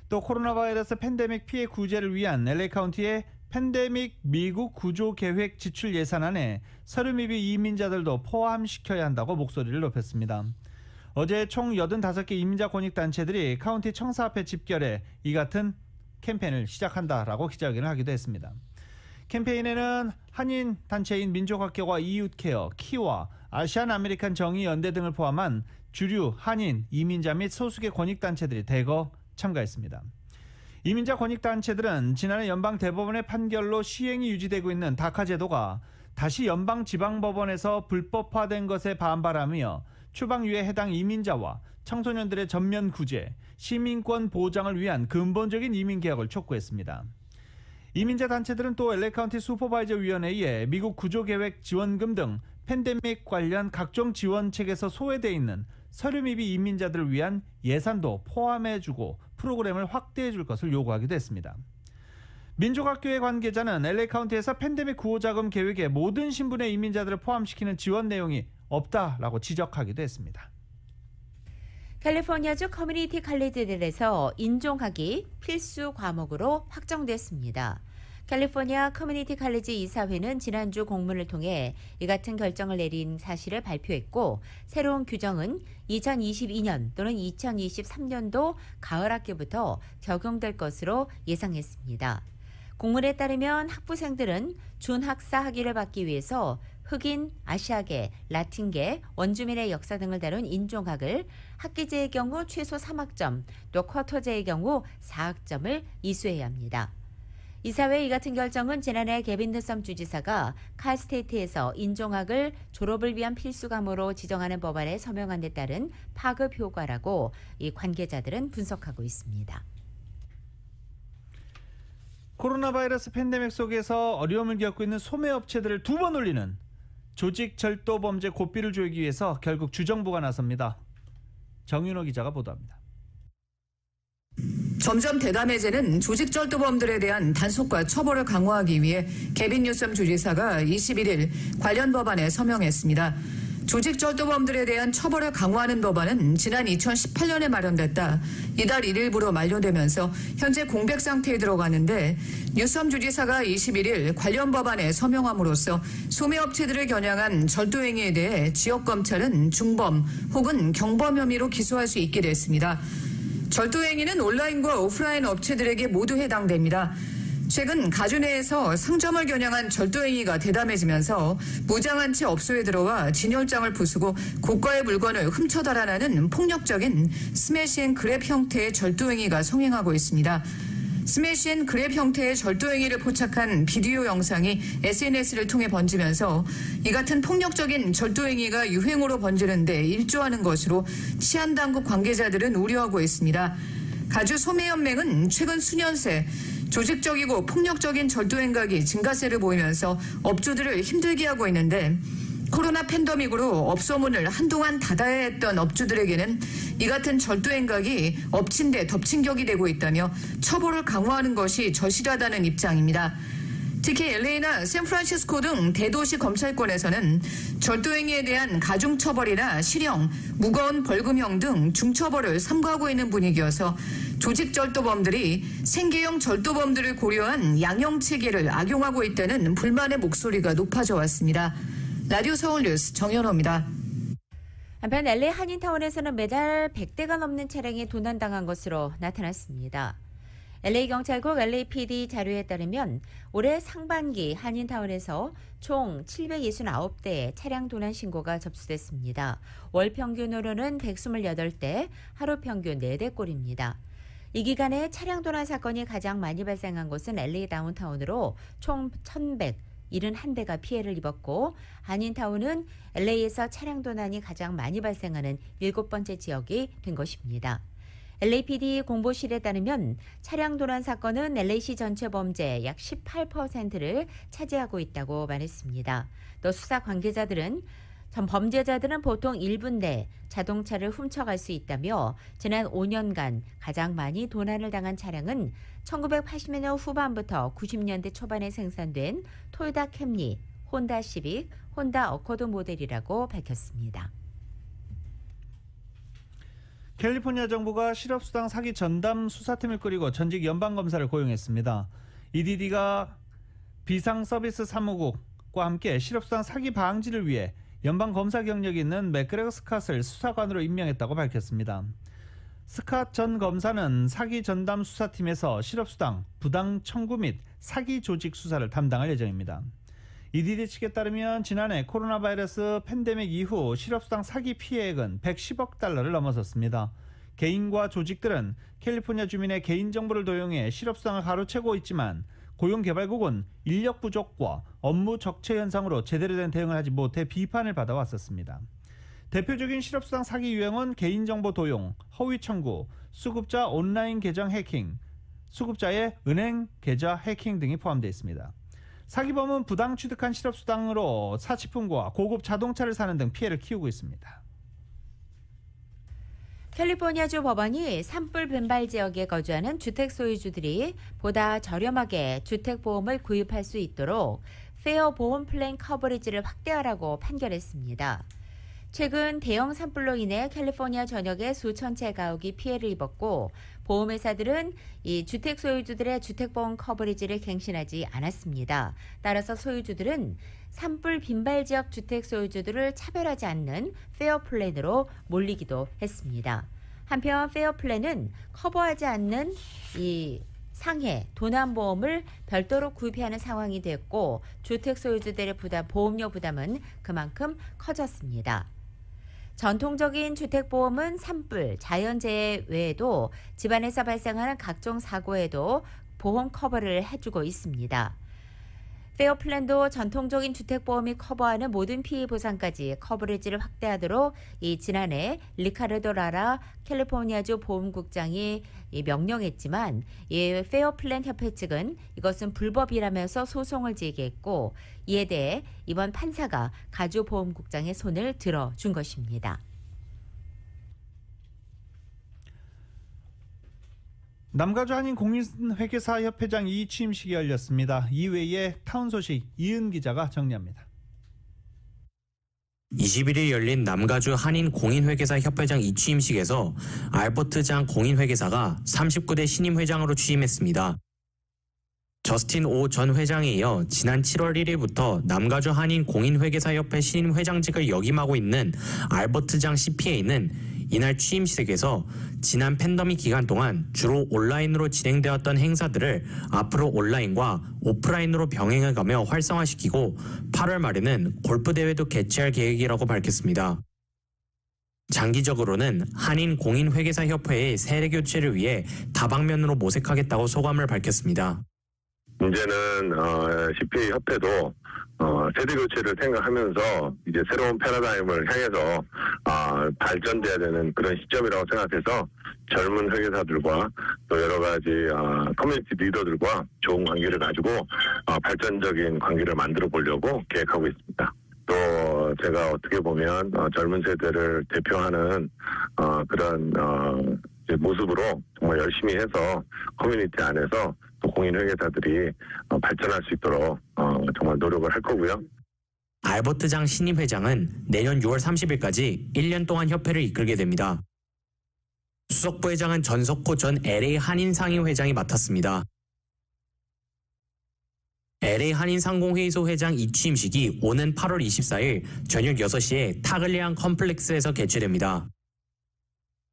또 코로나 바이러스 팬데믹 피해 구제를 위한 LA 카운티의 팬데믹 미국 구조 계획 지출 예산안에 서류미비 이민자들도 포함시켜야 한다고 목소리를 높였습니다. 어제 총 85개 이민자 권익단체들이 카운티 청사 앞에 집결해 이 같은 캠페인을 시작한다라고 기자회견을 하기도 했습니다. 캠페인에는 한인 단체인 민족학교와 이웃케어, 키와 아시안 아메리칸 정의연대 등을 포함한 주류 한인, 이민자 및 소수계 권익단체들이 대거 참가했습니다. 이민자 권익단체들은 지난해 연방대법원의 판결로 시행이 유지되고 있는 다카 제도가 다시 연방지방법원에서 불법화된 것에 반발하며 추방유예 해당 이민자와 청소년들의 전면 구제, 시민권 보장을 위한 근본적인 이민개혁을 촉구했습니다. 이민자 단체들은 또 LA 카운티 슈퍼바이저 위원회에 미국 구조계획 지원금 등 팬데믹 관련 각종 지원책에서 소외돼 있는 서류미비 이민자들을 위한 예산도 포함해주고 프로그램을 확대해줄 것을 요구하기도 했습니다. 민족학교의 관계자는 LA 카운티에서 팬데믹 구호자금 계획에 모든 신분의 이민자들을 포함시키는 지원 내용이 없다라고 지적하기도 했습니다. 캘리포니아주 커뮤니티 칼리지들에서 인종학이 필수 과목으로 확정됐습니다. 캘리포니아 커뮤니티 칼리지 이사회는 지난주 공문을 통해 이 같은 결정을 내린 사실을 발표했고, 새로운 규정은 2022년 또는 2023년도 가을 학기부터 적용될 것으로 예상했습니다. 공문에 따르면 학부생들은 준학사 학위를 받기 위해서 흑인, 아시아계, 라틴계, 원주민의 역사 등을 다룬 인종학을 학기제의 경우 최소 3학점, 또 쿼터제의 경우 4학점을 이수해야 합니다. 이사회의 이 같은 결정은 지난해 게빈 뉴섬 주지사가 칼스테이트에서 인종학을 졸업을 위한 필수 과목으로 지정하는 법안에 서명한 데 따른 파급 효과라고 이 관계자들은 분석하고 있습니다. 코로나 바이러스 팬데믹 속에서 어려움을 겪고 있는 소매업체들을 두 번 올리는 조직절도범죄 고삐를 조이기 위해서 결국 주정부가 나섭니다. 정윤호 기자가 보도합니다. 점점 대담해지는 조직절도범들에 대한 단속과 처벌을 강화하기 위해 게빈 뉴섬 주지사가 21일 관련 법안에 서명했습니다. 조직절도범들에 대한 처벌을 강화하는 법안은 지난 2018년에 마련됐다 이달 1일부로 만료되면서 현재 공백 상태에 들어가는데, 뉴섬 주지사가 21일 관련 법안에 서명함으로써 소매업체들을 겨냥한 절도행위에 대해 지역검찰은 중범 혹은 경범 혐의로 기소할 수 있게 됐습니다. 절도행위는 온라인과 오프라인 업체들에게 모두 해당됩니다. 최근 가주 내에서 상점을 겨냥한 절도행위가 대담해지면서 무장한 채 업소에 들어와 진열장을 부수고 고가의 물건을 훔쳐 달아나는 폭력적인 스매시 앤 그랩 형태의 절도행위가 성행하고 있습니다. 스매시 앤 그랩 형태의 절도행위를 포착한 비디오 영상이 SNS를 통해 번지면서 이 같은 폭력적인 절도행위가 유행으로 번지는 데 일조하는 것으로 치안당국 관계자들은 우려하고 있습니다. 가주 소매연맹은 최근 수년 새 조직적이고 폭력적인 절도 행각이 증가세를 보이면서 업주들을 힘들게 하고 있는데, 코로나 팬데믹으로 업소 문을 한동안 닫아야 했던 업주들에게는 이 같은 절도 행각이 엎친 데 덮친 격이 되고 있다며 처벌을 강화하는 것이 절실하다는 입장입니다. 특히 LA나 샌프란시스코 등 대도시 검찰권에서는 절도행위에 대한 가중처벌이나 실형, 무거운 벌금형 등 중처벌을 삼가하고 있는 분위기여서 조직절도범들이 생계형 절도범들을 고려한 양형체계를 악용하고 있다는 불만의 목소리가 높아져 왔습니다. 라디오 서울뉴스 정연호입니다. 한편 LA 한인타운에서는 매달 100대가 넘는 차량이 도난당한 것으로 나타났습니다. LA 경찰국 LAPD 자료에 따르면 올해 상반기 한인타운에서 총 769대의 차량 도난 신고가 접수됐습니다. 월 평균으로는 128대, 하루 평균 4대꼴입니다. 이 기간에 차량 도난 사건이 가장 많이 발생한 곳은 LA 다운타운으로 총 1,171대가 피해를 입었고, 한인타운은 LA에서 차량 도난이 가장 많이 발생하는 7번째 지역이 된 것입니다. LAPD 공보실에 따르면 차량 도난 사건은 LA시 전체 범죄의 약 18%를 차지하고 있다고 말했습니다. 또 수사 관계자들은 범죄자들은 보통 1분 내 자동차를 훔쳐갈 수 있다며, 지난 5년간 가장 많이 도난을 당한 차량은 1980년 후반부터 90년대 초반에 생산된 토요타 캠리, 혼다 시빅, 혼다 어코드 모델이라고 밝혔습니다. 캘리포니아 정부가 실업수당 사기 전담 수사팀을 꾸리고 전직 연방검사를 고용했습니다. EDD가 비상서비스 사무국과 함께 실업수당 사기 방지를 위해 연방검사 경력이 있는 맥그레거 스캇을 수사관으로 임명했다고 밝혔습니다. 스캇 전 검사는 사기 전담 수사팀에서 실업수당, 부당 청구 및 사기 조직 수사를 담당할 예정입니다. EDD 측에 따르면 지난해 코로나 바이러스 팬데믹 이후 실업수당 사기 피해액은 110억 달러를 넘어섰습니다. 개인과 조직들은 캘리포니아 주민의 개인정보를 도용해 실업수당을 가로채고 있지만, 고용개발국은 인력 부족과 업무 적체 현상으로 제대로 된 대응을 하지 못해 비판을 받아왔었습니다. 대표적인 실업수당 사기 유형은 개인정보 도용, 허위 청구, 수급자 온라인 계정 해킹, 수급자의 은행 계좌 해킹 등이 포함되어 있습니다. 사기범은 부당 취득한 실업수당으로 사치품과 고급 자동차를 사는 등 피해를 키우고 있습니다. 캘리포니아주 법원이 산불 빈발 지역에 거주하는 주택 소유주들이 보다 저렴하게 주택보험을 구입할 수 있도록 페어 보험 플랜 커버리지를 확대하라고 판결했습니다. 최근 대형 산불로 인해 캘리포니아 전역에 수천 채 가옥이 피해를 입었고 보험회사들은 이 주택 소유주들의 주택보험 커버리지를 갱신하지 않았습니다. 따라서 소유주들은 산불 빈발 지역 주택 소유주들을 차별하지 않는 페어 플랜으로 몰리기도 했습니다. 한편 페어 플랜은 커버하지 않는 이 상해, 도난보험을 별도로 구입해야 하는 상황이 됐고 주택 소유주들의 보험료 부담은 그만큼 커졌습니다. 전통적인 주택보험은 산불, 자연재해 외에도 집안에서 발생하는 각종 사고에도 보험 커버를 해주고 있습니다. 페어 플랜도 전통적인 주택보험이 커버하는 모든 피해 보상까지 커버리지를 확대하도록 지난해 리카르도 라라 캘리포니아주 보험국장이 명령했지만 페어 플랜 협회 측은 이것은 불법이라면서 소송을 제기했고 이에 대해 이번 판사가 가주 보험국장의 손을 들어준 것입니다. 남가주 한인 공인회계사 협회장 2위 취임식이 열렸습니다. 이외에 타운 소식 이은 기자가 정리합니다. 21일 열린 남가주 한인 공인회계사 협회장 2취임식에서 알버트 장 공인회계사가 39대 신임 회장으로 취임했습니다. 저스틴 오 전 회장에 이어 지난 7월 1일부터 남가주 한인 공인회계사협회 신임 회장직을 역임하고 있는 알버트 장 CPA는 이날 취임식에서 지난 팬데믹 기간 동안 주로 온라인으로 진행되었던 행사들을 앞으로 온라인과 오프라인으로 병행해가며 활성화시키고 8월 말에는 골프대회도 개최할 계획이라고 밝혔습니다. 장기적으로는 한인 공인회계사협회의 세대 교체를 위해 다방면으로 모색하겠다고 소감을 밝혔습니다. 이제는 CPA 협회도 세대 교체를 생각하면서 이제 새로운 패러다임을 향해서 발전돼야 되는 그런 시점이라고 생각해서 젊은 회계사들과 또 여러 가지 커뮤니티 리더들과 좋은 관계를 가지고 발전적인 관계를 만들어 보려고 계획하고 있습니다. 또 제가 어떻게 보면 젊은 세대를 대표하는 그런 모습으로 정말 열심히 해서 커뮤니티 안에서 또 공인회계사들이 발전할 수 있도록 정말 노력을 할 거고요. 알버트 장 신임 회장은 내년 6월 30일까지 1년 동안 협회를 이끌게 됩니다. 수석부회장은 전석호 전 LA 한인상인 회장이 맡았습니다. LA 한인상공회의소 회장 2취임식이 오는 8월 24일 저녁 6시에 타글리안 컴플렉스에서 개최됩니다.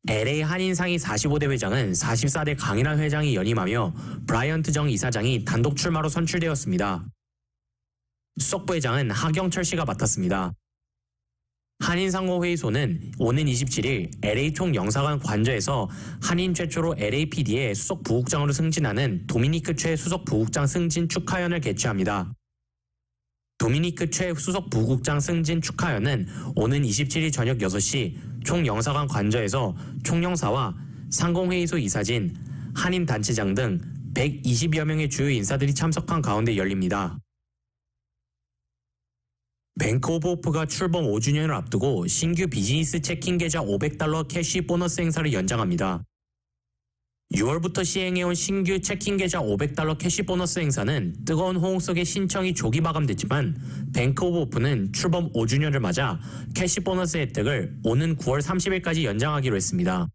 LA 한인상의 45대 회장은 44대 강일환 회장이 연임하며 브라이언트 정 이사장이 단독 출마로 선출되었습니다. 수석부회장은 하경철 씨가 맡았습니다. 한인상공회의소는 오는 27일 LA 총영사관 관저에서 한인 최초로 LAPD의 수석 부국장으로 승진하는 도미니크 최 수석 부국장 승진 축하연을 개최합니다. 도미니크 최 수석 부국장 승진 축하연은 오는 27일 저녁 6시 총영사관 관저에서 총영사와 상공회의소 이사진, 한인단체장 등 120여 명의 주요 인사들이 참석한 가운데 열립니다. 뱅크 오브 호프가 출범 5주년을 앞두고 신규 비즈니스 체킹 계좌 $500 캐시 보너스 행사를 연장합니다. 6월부터 시행해온 신규 체킹 계좌 $500 캐시 보너스 행사는 뜨거운 호응 속에 신청이 조기 마감됐지만 뱅크 오브 호프는 출범 5주년을 맞아 캐시 보너스 혜택을 오는 9월 30일까지 연장하기로 했습니다.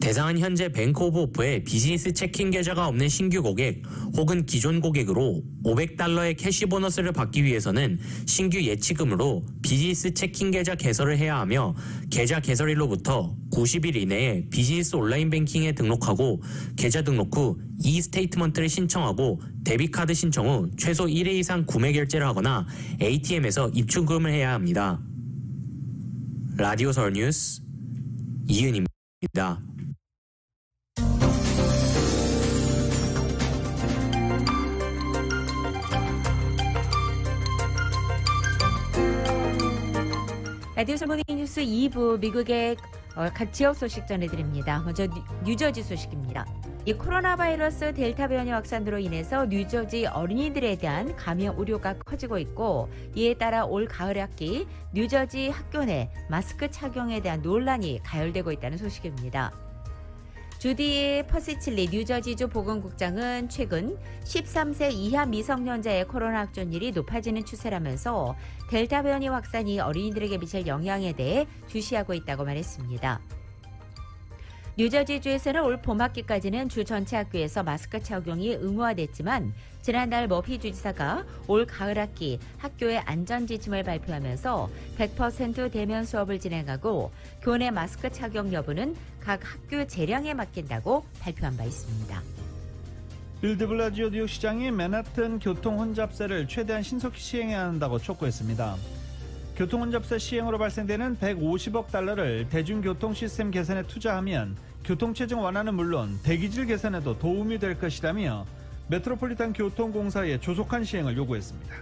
대상은 현재 뱅크 오브 호프에 비즈니스 체킹 계좌가 없는 신규 고객 혹은 기존 고객으로 $500의 캐시 보너스를 받기 위해서는 신규 예치금으로 비즈니스 체킹 계좌 개설을 해야 하며 계좌 개설일로부터 90일 이내에 비즈니스 온라인 뱅킹에 등록하고 계좌 등록 후 스테이트먼트를 신청하고 데비카드 신청 후 최소 1회 이상 구매 결제를 하거나 ATM에서 입출금을 해야 합니다. 라디오 서울 뉴스 이은입니다. 라디오 서울 모닝 뉴스 2부 미국의 각 지역 소식 전해드립니다. 먼저 뉴저지 소식입니다. 이 코로나 바이러스 델타 변이 확산으로 인해서 뉴저지 어린이들에 대한 감염 우려가 커지고 있고, 이에 따라 올 가을 학기 뉴저지 학교 내 마스크 착용에 대한 논란이 가열되고 있다는 소식입니다. 주디 퍼시칠리 뉴저지주 보건국장은 최근 13세 이하 미성년자의 코로나 확진율이 높아지는 추세라면서 델타 변이 확산이 어린이들에게 미칠 영향에 대해 주시하고 있다고 말했습니다. 뉴저지주에서는 올 봄학기까지는 주 전체 학교에서 마스크 착용이 의무화됐지만, 지난달 머피 주지사가 올 가을 학기 학교의 안전지침을 발표하면서 100% 대면 수업을 진행하고 교내 마스크 착용 여부는 각 학교 재량에 맡긴다고 발표한 바 있습니다. 빌드블라지오 뉴욕 시장이 맨하튼 교통 혼잡세를 최대한 신속히 시행해야 한다고 촉구했습니다. 교통 혼잡세 시행으로 발생되는 150억 달러를 대중교통 시스템 개선에 투자하면 교통체증 완화는 물론 대기질 개선에도 도움이 될 것이라며 메트로폴리탄 교통공사의 조속한 시행을 요구했습니다.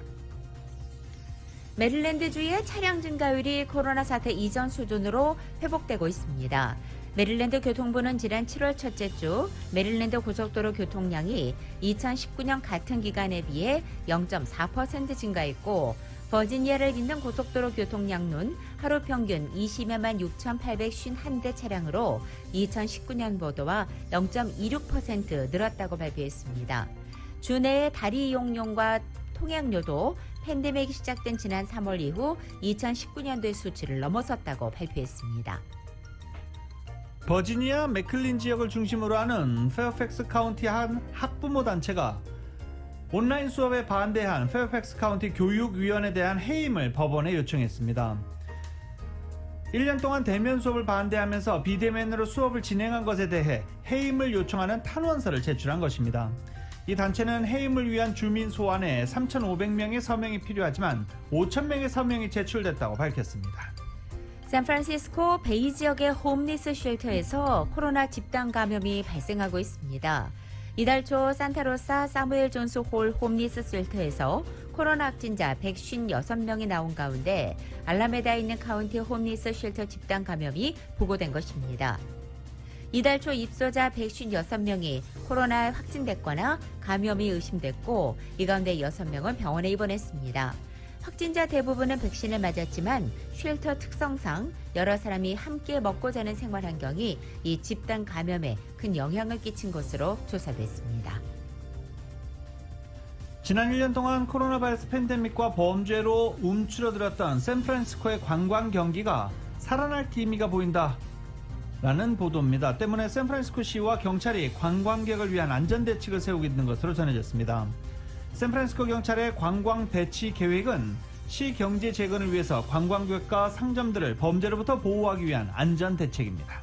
메릴랜드주의 차량 증가율이 코로나 사태 이전 수준으로 회복되고 있습니다. 메릴랜드 교통부는 지난 7월 첫째 주 메릴랜드 고속도로 교통량이 2019년 같은 기간에 비해 0.4% 증가했고, 버지니아를 잇는 고속도로 교통량은 하루 평균 20여만 6,851대 차량으로 2019년보다와 0.26% 늘었다고 발표했습니다. 주내의 다리 이용료와 통행료도 팬데믹이 시작된 지난 3월 이후 2019년도의 수치를 넘어섰다고 발표했습니다. 버지니아 맥클린 지역을 중심으로 하는 페어팩스 카운티 한 학부모 단체가 온라인 수업에 반대한 페어팩스 카운티 교육위원회에 대한 해임을 법원에 요청했습니다. 1년 동안 대면 수업을 반대하면서 비대면으로 수업을 진행한 것에 대해 해임을 요청하는 탄원서를 제출한 것입니다. 이 단체는 해임을 위한 주민 소환에 3,500명의 서명이 필요하지만 5,000명의 서명이 제출됐다고 밝혔습니다. 샌프란시스코 베이 지역의 홈리스 쉘터에서 코로나 집단 감염이 발생하고 있습니다. 이달 초 산타로사 사무엘 존스 홀 홈리스 쉘터에서 코로나 확진자 156명이 나온 가운데 알라메다에 있는 카운티 홈리스 쉘터 집단 감염이 보고된 것입니다. 이달 초 입소자 156명이 코로나에 확진됐거나 감염이 의심됐고, 이 가운데 6명은 병원에 입원했습니다. 확진자 대부분은 백신을 맞았지만 쉘터 특성상 여러 사람이 함께 먹고 자는 생활 환경이 이 집단 감염에 큰 영향을 끼친 것으로 조사됐습니다. 지난 1년 동안 코로나 바이러스 팬데믹과 범죄로 움츠러들었던 샌프란시스코의 관광 경기가 살아날 기미가 보인다 라는 보도입니다. 때문에 샌프란시스코시와 경찰이 관광객을 위한 안전대책을 세우고 있는 것으로 전해졌습니다. 샌프란시스코 경찰의 관광 대치 계획은 시 경제 재건을 위해서 관광객과 상점들을 범죄로부터 보호하기 위한 안전 대책입니다.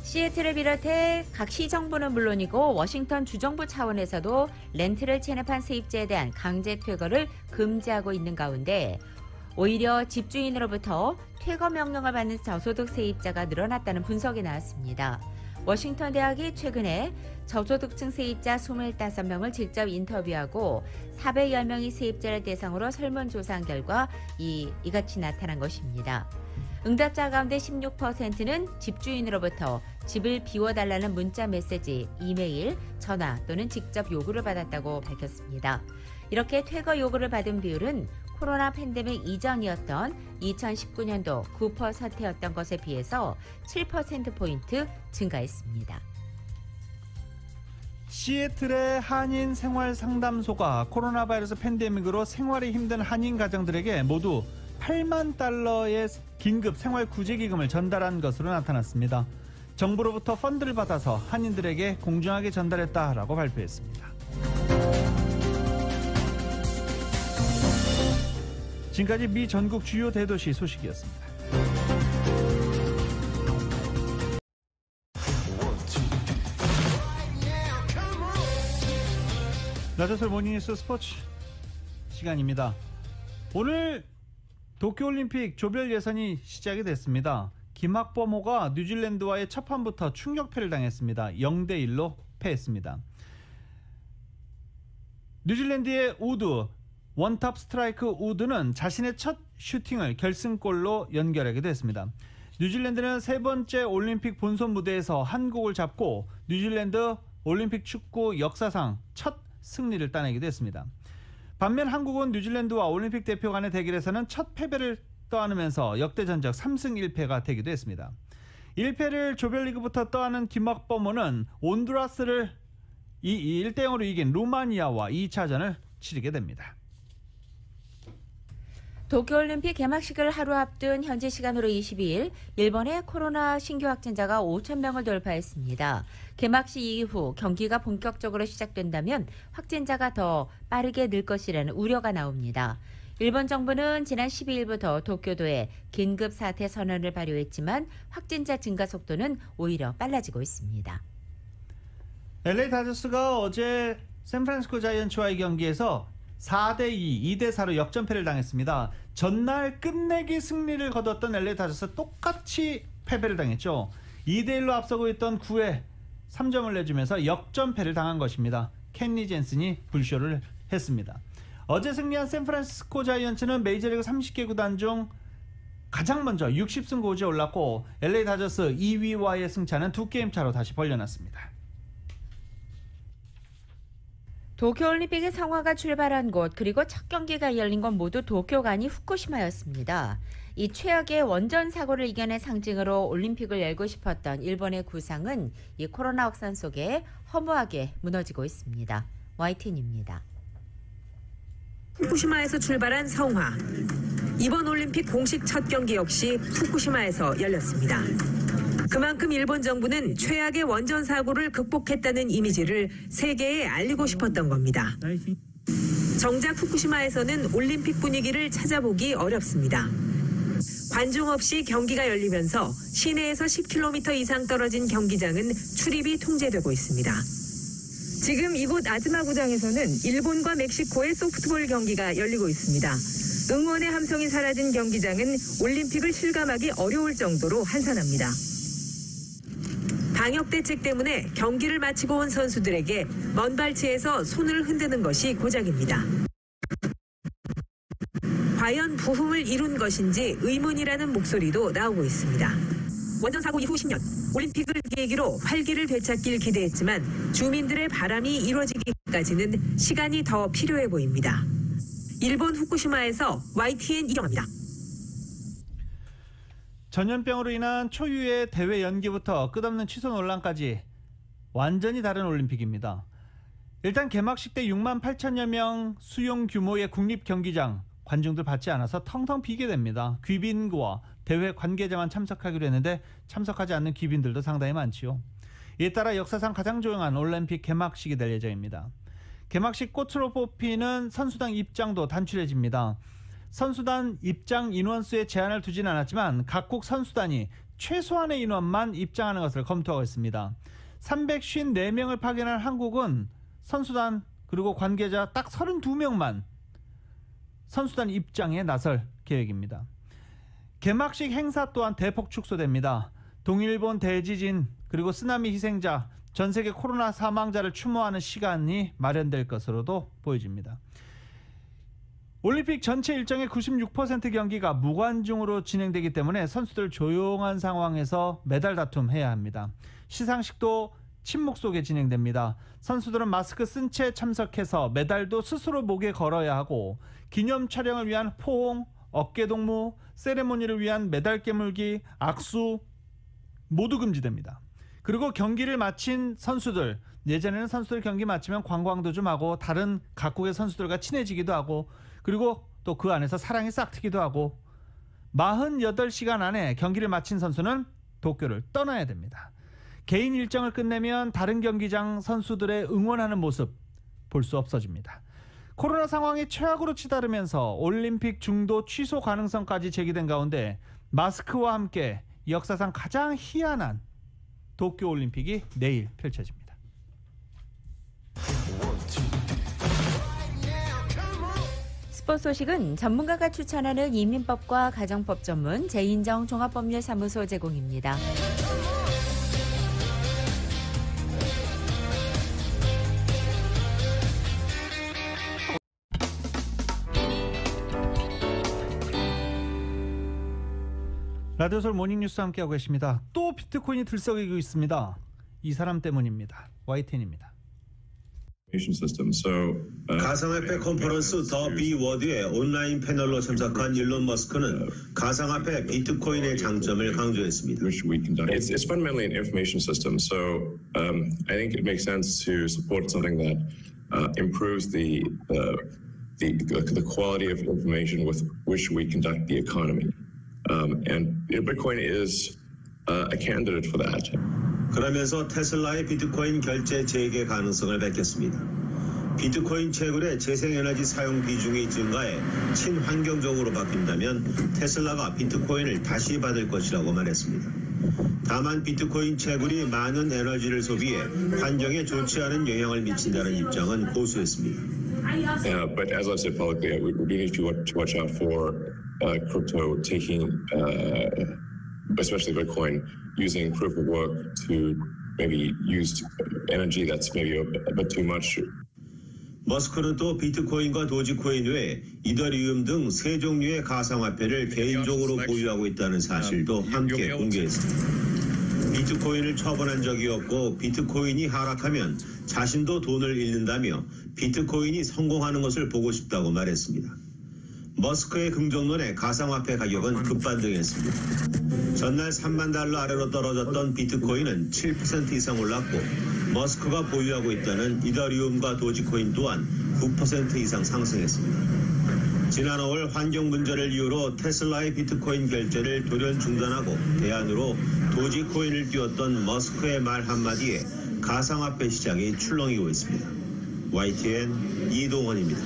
시애틀을 비롯해 각 시정부는 물론이고 워싱턴 주정부 차원에서도 렌트를 체납한 세입자에 대한 강제 퇴거를 금지하고 있는 가운데, 오히려 집주인으로부터 퇴거 명령을 받는 저소득 세입자가 늘어났다는 분석이 나왔습니다. 워싱턴 대학이 최근에 저소득층 세입자 25명을 직접 인터뷰하고 410명의 세입자를 대상으로 설문조사한 결과 이같이 나타난 것입니다. 응답자 가운데 16%는 집주인으로부터 집을 비워달라는 문자 메시지, 이메일, 전화 또는 직접 요구를 받았다고 밝혔습니다. 이렇게 퇴거 요구를 받은 비율은 코로나 팬데믹 이전이었던 2019년도 9%였던 것에 비해서 7%포인트 증가했습니다. 시애틀의 한인 생활상담소가 코로나 바이러스 팬데믹으로 생활이 힘든 한인 가정들에게 모두 8만 달러의 긴급 생활 구제기금을 전달한 것으로 나타났습니다. 정부로부터 펀드를 받아서 한인들에게 공정하게 전달했다라고 발표했습니다. 지금까지 미 전국 주요 대도시 소식이었습니다. 라디오솔 모닝뉴스 스포츠 시간입니다. 오늘 도쿄올림픽 조별 예선이 시작이 됐습니다. 김학범호가 뉴질랜드와의 첫 판부터 충격패를 당했습니다. 0대1로 패했습니다. 뉴질랜드의 우드 원탑 스트라이크 우드는 자신의 첫 슈팅을 결승골로 연결하게 됐습니다. 뉴질랜드는 세 번째 올림픽 본선 무대에서 한국을 잡고 뉴질랜드 올림픽 축구 역사상 첫 승리를 따내게 됐습니다. 반면 한국은 뉴질랜드와 올림픽 대표 간의 대결에서는 첫 패배를 떠안으면서 역대 전적 3승 1패가 되기도 했습니다. 1패를 조별리그부터 떠안은 김학범호는 온두라스를 1대0으로 이긴 루마니아와 2차전을 치르게 됩니다. 도쿄올림픽 개막식을 하루 앞둔 현지 시간으로 22일 일본의 코로나 신규 확진자가 5,000명을 돌파했습니다. 개막식 이후 경기가 본격적으로 시작된다면 확진자가 더 빠르게 늘 것이라는 우려가 나옵니다. 일본 정부는 지난 12일부터 도쿄도에 긴급 사태 선언을 발효했지만 확진자 증가 속도는 오히려 빨라지고 있습니다. LA 다저스가 어제 샌프란시스코 자이언츠와의 경기에서 4대2, 2대4로 역전패를 당했습니다. 전날 끝내기 승리를 거뒀던 LA 다저스 똑같이 패배를 당했죠. 2대1로 앞서고 있던 9회 3점을 내주면서 역전패를 당한 것입니다. 켄리 젠슨이 불쇼를 했습니다. 어제 승리한 샌프란시스코 자이언츠는 메이저리그 30개 구단 중 가장 먼저 60승 고지에 올랐고 LA 다저스 2위와의 승차는 2게임 차로 다시 벌려놨습니다. 도쿄올림픽의 성화가 출발한 곳 그리고 첫 경기가 열린 건 모두 도쿄가 아닌 후쿠시마였습니다. 이 최악의 원전 사고를 이겨낸 상징으로 올림픽을 열고 싶었던 일본의 구상은 이 코로나 확산 속에 허무하게 무너지고 있습니다. YTN입니다. 후쿠시마에서 출발한 성화. 이번 올림픽 공식 첫 경기 역시 후쿠시마에서 열렸습니다. 그만큼 일본 정부는 최악의 원전 사고를 극복했다는 이미지를 세계에 알리고 싶었던 겁니다. 정작 후쿠시마에서는 올림픽 분위기를 찾아보기 어렵습니다. 관중 없이 경기가 열리면서 시내에서 10km 이상 떨어진 경기장은 출입이 통제되고 있습니다. 지금 이곳 아즈마구장에서는 일본과 멕시코의 소프트볼 경기가 열리고 있습니다. 응원의 함성이 사라진 경기장은 올림픽을 실감하기 어려울 정도로 한산합니다. 방역 대책 때문에 경기를 마치고 온 선수들에게 먼 발치에서 손을 흔드는 것이 고작입니다. 과연 부흥을 이룬 것인지 의문이라는 목소리도 나오고 있습니다. 원전 사고 이후 10년, 올림픽을 계기로 활기를 되찾길 기대했지만 주민들의 바람이 이루어지기까지는 시간이 더 필요해 보입니다. 일본 후쿠시마에서 YTN 이경아입니다. 전염병으로 인한 초유의 대회 연기부터 끝없는 취소 논란까지 완전히 다른 올림픽입니다. 일단 개막식 때 6만 8천여 명 수용 규모의 국립경기장 관중들 받지 않아서 텅텅 비게 됩니다. 귀빈과 대회 관계자만 참석하기로 했는데 참석하지 않는 귀빈들도 상당히 많지요. 이에 따라 역사상 가장 조용한 올림픽 개막식이 될 예정입니다. 개막식 꽃으로 뽑히는 선수단 입장도 단출해집니다. 선수단 입장 인원수에 제한을 두진 않았지만 각국 선수단이 최소한의 인원만 입장하는 것을 검토하고 있습니다. 354명을 파견한 한국은 선수단 그리고 관계자 딱 32명만 선수단 입장에 나설 계획입니다. 개막식 행사 또한 대폭 축소됩니다. 동일본 대지진 그리고 쓰나미 희생자, 전 세계 코로나 사망자를 추모하는 시간이 마련될 것으로도 보여집니다. 올림픽 전체 일정의 96% 경기가 무관중으로 진행되기 때문에 선수들 조용한 상황에서 메달 다툼해야 합니다. 시상식도 침묵 속에 진행됩니다. 선수들은 마스크 쓴 채 참석해서 메달도 스스로 목에 걸어야 하고 기념 촬영을 위한 포옹, 어깨동무, 세레모니를 위한 메달 깨물기, 악수 모두 금지됩니다. 그리고 경기를 마친 선수들, 예전에는 선수들 경기 마치면 관광도 좀 하고 다른 각국의 선수들과 친해지기도 하고 그리고 또 그 안에서 사랑이 싹트기도 하고 48시간 안에 경기를 마친 선수는 도쿄를 떠나야 됩니다. 개인 일정을 끝내면 다른 경기장 선수들의 응원하는 모습 볼 수 없어집니다. 코로나 상황이 최악으로 치달으면서 올림픽 중도 취소 가능성까지 제기된 가운데 마스크와 함께 역사상 가장 희한한 도쿄올림픽이 내일 펼쳐집니다. 스포츠 소식은 전문가가 추천하는 이민법과 가정법 전문 재인정 종합법률사무소 제공입니다. 라디오 서울 모닝뉴스 함께하고 계십니다. 또 비트코인이 들썩이고 있습니다. 이 사람 때문입니다. YTN입니다. 가상화폐 컨퍼런스 더 비워드의 온라인 패널로 참석한 일론 머스크는 가상화폐 비트코인의 장점을 강조했습니다. It's fundamentally an information system, so I think it makes sense to support something that improves the quality of information with which we conduct the economy, and Bitcoin is a candidate for that. 그러면서 테슬라의 비트코인 결제 재개 가능성을 밝혔습니다. 비트코인 채굴의 재생에너지 사용 비중이 증가해 친환경적으로 바뀐다면 테슬라가 비트코인을 다시 받을 것이라고 말했습니다. 다만 비트코인 채굴이 많은 에너지를 소비해 환경에 좋지 않은 영향을 미친다는 입장은 고수했습니다. But as I said publicly, we do need to watch out for crypto taking, especially Bitcoin, using proof of work to maybe use energy that's maybe a bit too much. 머스크는 또 비트코인과 도지코인 외에 이더리움 등 세 종류의 가상화폐를 개인적으로 보유하고 있다는 사실도 함께 공개했습니다. 비트코인을 처분한 적이 없고 비트코인이 하락하면 자신도 돈을 잃는다며 비트코인이 성공하는 것을 보고 싶다고 말했습니다. 머스크의 긍정론에 가상화폐 가격은 급반등했습니다. 전날 3만 달러 아래로 떨어졌던 비트코인은 7% 이상 올랐고 머스크가 보유하고 있다는 이더리움과 도지코인 또한 9% 이상 상승했습니다. 지난 5월 환경 문제를 이유로 테슬라의 비트코인 결제를 돌연 중단하고 대안으로 도지코인을 띄웠던 머스크의 말 한마디에 가상화폐 시장이 출렁이고 있습니다. YTN 이동헌입니다.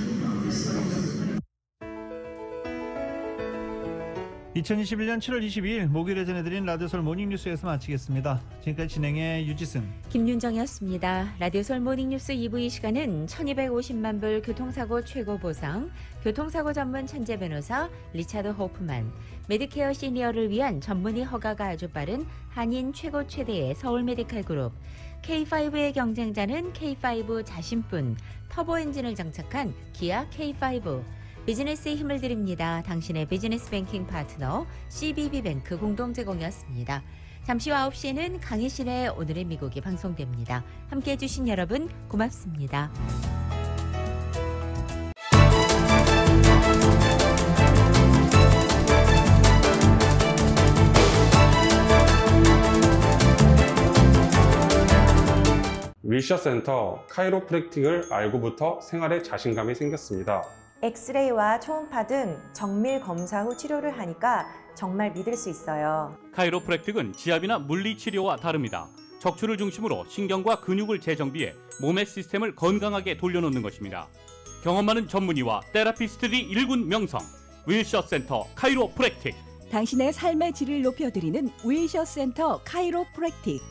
2021년 7월 22일 목요일에 전해드린 라디오 서울 모닝뉴스에서 마치겠습니다. 지금까지 진행의 유지승, 김윤정이었습니다. 라디오 서울 모닝뉴스 2부 이 시간은 1250만 불 교통사고 최고 보상, 교통사고 전문 천재 변호사 리차드 호프만, 메디케어 시니어를 위한 전문의 허가가 아주 빠른 한인 최고 최대의 서울 메디칼 그룹, K5의 경쟁자는 K5 자신뿐, 터보 엔진을 장착한 기아 K5, 비즈니스에 힘을 드립니다. 당신의 비즈니스 뱅킹 파트너 CBB뱅크 공동 제공이었습니다. 잠시 후 9시에는 강희신의 오늘의 미국이 방송됩니다. 함께해 주신 여러분 고맙습니다. 윌셔센터 카이로프랙틱을 알고부터 생활에 자신감이 생겼습니다. 엑스레이와 초음파 등 정밀 검사 후 치료를 하니까 정말 믿을 수 있어요. 카이로프랙틱은 지압이나 물리치료와 다릅니다. 척추를 중심으로 신경과 근육을 재정비해 몸의 시스템을 건강하게 돌려놓는 것입니다. 경험 많은 전문의와 테라피스트들이 일군 명성, 윌셔센터 카이로프랙틱. 당신의 삶의 질을 높여드리는 윌셔센터 카이로프랙틱.